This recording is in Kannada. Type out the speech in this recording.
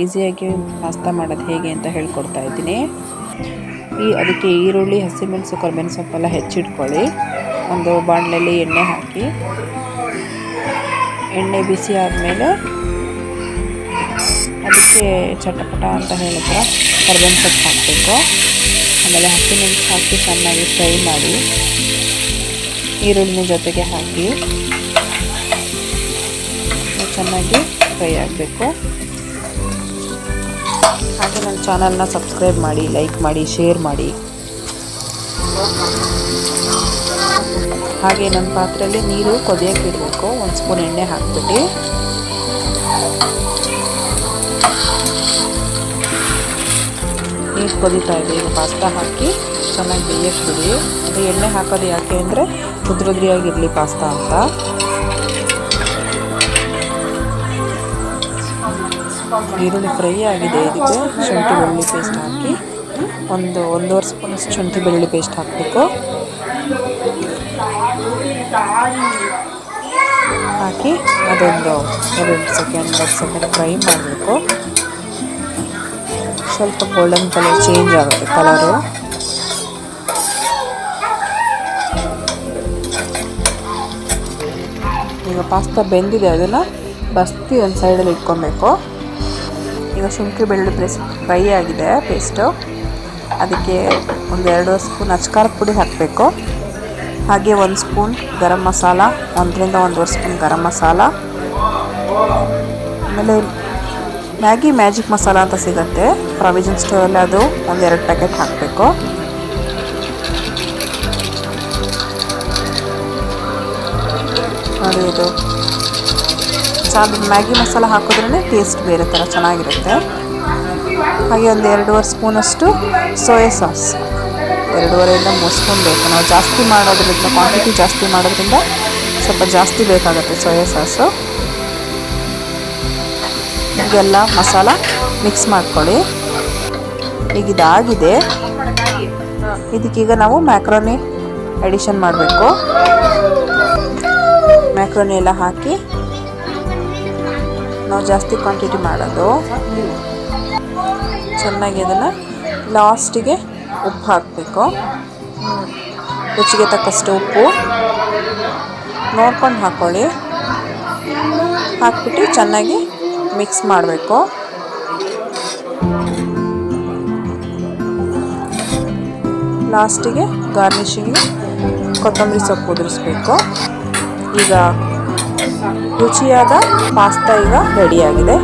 ಈಸಿಯಾಗಿ ಪಾಸ್ತಾ ಮಾಡೋದು ಹೇಗೆ ಅಂತ ಹೇಳ್ಕೊಡ್ತಾ ಇದ್ದೀನಿ. ಅದಕ್ಕೆ ಈರುಳ್ಳಿ, ಹಸಿಮೆಣಸು, ಕರಿಬೇವಿನ ಸೊಪ್ಪೆಲ್ಲ ಹೆಚ್ಚಿಟ್ಕೊಳ್ಳಿ. ಒಂದು ಬಾಣಲೆಯಲ್ಲಿ ಎಣ್ಣೆ ಹಾಕಿ, ಎಣ್ಣೆ ಬಿಸಿ ಆದಮೇಲೆ ಅದಕ್ಕೆ ಚಟಪಟ ಅಂತ ಹೇಳಿದ್ರೆ ಕರಿಬೇವಿನ ಸೊಪ್ಪು ಹಾಕಬೇಕು. ಆಮೇಲೆ ಹಸಿಮೆಣಸು ಹಾಕಿ ಚೆನ್ನಾಗಿ ಫ್ರೈ ಮಾಡಿ, ಈರುಳ್ಳಿನ ಜೊತೆಗೆ ಹಾಕಿ ಚೆನ್ನಾಗಿ ಫ್ರೈ ಆಗಬೇಕು. ಹಾಗೆ ನನ್ನ ಚಾನಲ್ನ ಸಬ್ಸ್ಕ್ರೈಬ್ ಮಾಡಿ, ಲೈಕ್ ಮಾಡಿ, ಶೇರ್ ಮಾಡಿ. ಹಾಗೆ ನನ್ನ ಪಾತ್ರೆಯಲ್ಲಿ ನೀರು ಕುದಿಯೋಕ್ಕೆ ಇಡಬೇಕು. 1 ಸ್ಪೂನ್ ಎಣ್ಣೆ ಹಾಕ್ಬಿಟ್ಟು ನೀರು ಕುದೀತಾ ಇದೆ. ಈಗ ಪಾಸ್ತಾ ಹಾಕಿ ಚೆನ್ನಾಗಿ ಬೇಯಕ್ಕೆ ಬಿಡಿ. ಅದು ಎಣ್ಣೆ ಹಾಕೋದು ಯಾಕೆ ಅಂದರೆ ಉದ್ರುದ್ರಿಯಾಗಿರಲಿ ಪಾಸ್ತಾ ಅಂತ. ಈರುಳ್ಳಿ ಫ್ರೈ ಆಗಿದೆ. ಇದಕ್ಕೆ ಶುಂಠಿ ಬೆಳ್ಳುಳ್ಳಿ ಪೇಸ್ಟ್ ಹಾಕಿ ಒಂದೂವರೆ ಸ್ಪೂನಷ್ಟು ಶುಂಠಿ ಬೆಳ್ಳುಳ್ಳಿ ಪೇಸ್ಟ್ ಹಾಕಬೇಕು. ಹಾಕಿ ಅದೊಂದು 2 ಸೆಕೆಂಡ್ ಫ್ರೈ ಮಾಡಬೇಕು. ಸ್ವಲ್ಪ ಗೋಲ್ಡನ್ ಕಲರ್ ಚೇಂಜ್ ಆಗುತ್ತೆ ಕಲರು. ಈಗ ಪಾಸ್ತಾ ಬೆಂದಿದೆ, ಅದನ್ನು ಬಸ್ತಿ ಒಂದು ಸೈಡಲ್ಲಿ ಇಟ್ಕೊಬೇಕು. ಈಗ ಶುಂಠಿ ಬೆಳ್ಳುಳ್ಳಿ ಪೇಸ್ಟ್ ಫ್ರೈ ಆಗಿದೆ ಪೇಸ್ಟು. ಅದಕ್ಕೆ 1-2 ಸ್ಪೂನ್ ಅಚ್ಕಾರದ ಪುಡಿ ಹಾಕಬೇಕು. ಹಾಗೆ 1 ಸ್ಪೂನ್ ಗರಂ ಮಸಾಲ, 1ರಿಂದ 1.5 ಸ್ಪೂನ್ ಗರಂ ಮಸಾಲ. ಆಮೇಲೆ ಮ್ಯಾಜಿಕ್ ಮಸಾಲ ಅಂತ ಸಿಗುತ್ತೆ ಪ್ರಾವಿಷನ್ ಸ್ಟೋರಲ್ಲಿ, ಅದು 1-2 ಪ್ಯಾಕೆಟ್ ಹಾಕಬೇಕು. ನೋಡಿ, ಇದು ಮ್ಯಾಗಿ ಮಸಾಲ ಹಾಕಿದ್ರೇ ಟೇಸ್ಟ್ ಬೇರೆ ಥರ ಚೆನ್ನಾಗಿರುತ್ತೆ. ಹಾಗೆ 1-2.5 ಸ್ಪೂನಷ್ಟು ಸೋಯಾ ಸಾಸ್, 2.5ರಿಂದ 3 ಸ್ಪೂನ್ ಬೇಕು. ನಾವು ಜಾಸ್ತಿ ಮಾಡೋದ್ರಿಂದ, ಕ್ವಾಂಟಿಟಿ ಜಾಸ್ತಿ ಮಾಡೋದ್ರಿಂದ ಸ್ವಲ್ಪ ಜಾಸ್ತಿ ಬೇಕಾಗುತ್ತೆ ಸೋಯಾ ಸಾಸು. ಹೀಗೆಲ್ಲ ಮಸಾಲ ಮಿಕ್ಸ್ ಮಾಡ್ಕೊಳ್ಳಿ. ಈಗ ಇದಾಗಿದೆ. ಇದಕ್ಕೀಗ ನಾವು ಮ್ಯಾಕ್ರೋನಿ ಅಡಿಷನ್ ಮಾಡಬೇಕು. ಮ್ಯಾಕ್ರೋನಿ ಎಲ್ಲ ಹಾಕಿ, ನಾವು ಜಾಸ್ತಿ ಕ್ವಾಂಟಿಟಿ ಮಾಡೋದು. ಚೆನ್ನಾಗಿ ಅದನ್ನು ಲಾಸ್ಟಿಗೆ ಉಪ್ಪು ಹಾಕಬೇಕು. ರುಚಿಗೆ ತಕ್ಕಷ್ಟು ಉಪ್ಪು ನೋಡ್ಕೊಂಡು ಹಾಕ್ಕೊಳ್ಳಿ. ಹಾಕ್ಬಿಟ್ಟು ಚೆನ್ನಾಗಿ ಮಿಕ್ಸ್ ಮಾಡಬೇಕು. ಲಾಸ್ಟಿಗೆ ಗಾರ್ನಿಷಿಂಗ್ ಕೊತ್ತಂಬರಿ ಸೊಪ್ಪು ಉದುರಿಸ್ಬೇಕು. ಈಗ ರುಚಿಯಾದ ಪಾಸ್ತಾ ಈಗ ರೆಡಿಯಾಗಿದೆ.